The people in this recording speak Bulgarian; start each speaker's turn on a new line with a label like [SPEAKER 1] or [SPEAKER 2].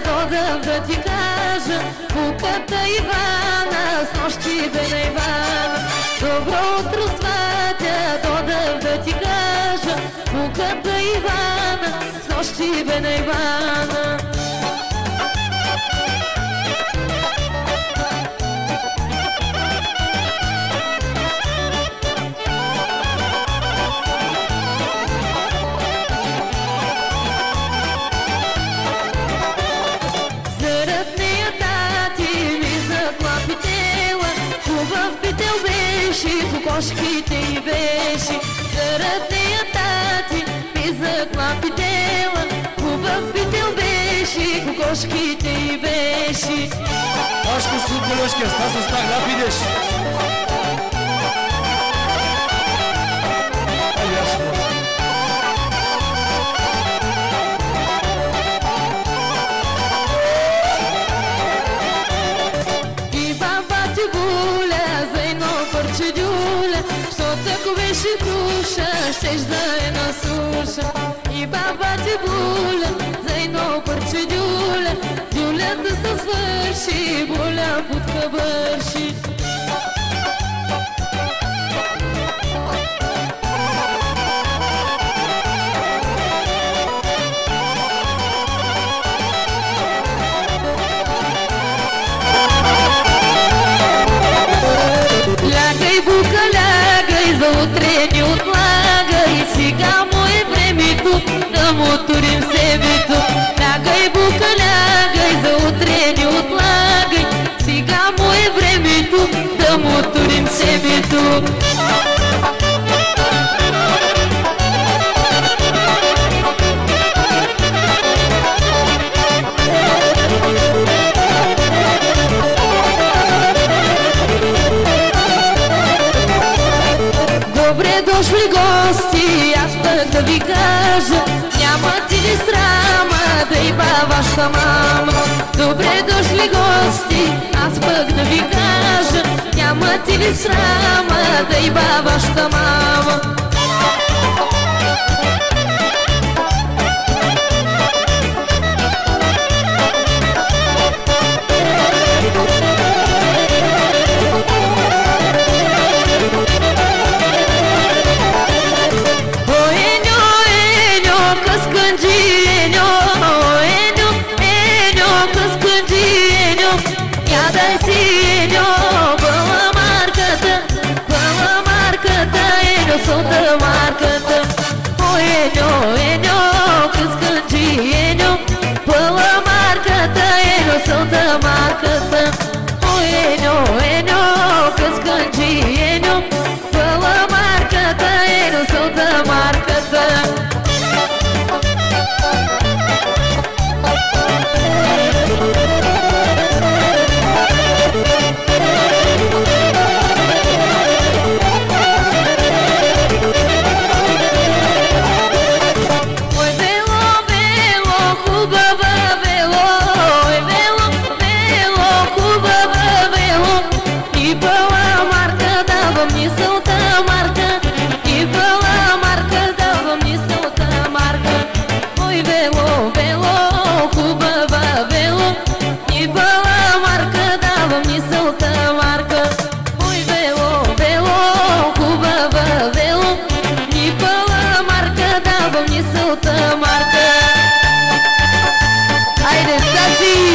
[SPEAKER 1] Догам да ти кажа, куката Ивана с нощи бе на Ивана. Добро утро, сватя, догам да ти кажа, куката Ивана с нощи бе на Ивана. Кокошките й беше, зарад нея тати ми заклапитела. Хубав пител беше, кокошките й беше.
[SPEAKER 2] Ашко суд бележке, Стасо стак, да видиш.
[SPEAKER 1] И баба ти буля за едно парче дюля, защото ако беше круша, щеш да е на суша. И баба ти буля за едно парче дюля, дюлята се свърши, буля путка бърши. Лягай, бука, лягай, за утре ни отлагай, сега му е времето да моторим себето. Лягай, бука, лягай, за утре ни отлагай, сега му е времето да моторим себето. Добре дошли гости, аз пък да ви кажа, няма ти ли срама да иба ваша мама. Добре дошли гости, аз пък да ви кажа, няма ти ли срама да иба ваша мама. Ядай си, Еньо, бъла марката, Еньо, солта марката. О, Еньо, Еньо, късканджи, Еньо, бъла марката, Еньо, солта марката. О, Еньо, Еньо, късканджи, Еньо, бъла марката, Еньо, солта марката. Айде, Стаси!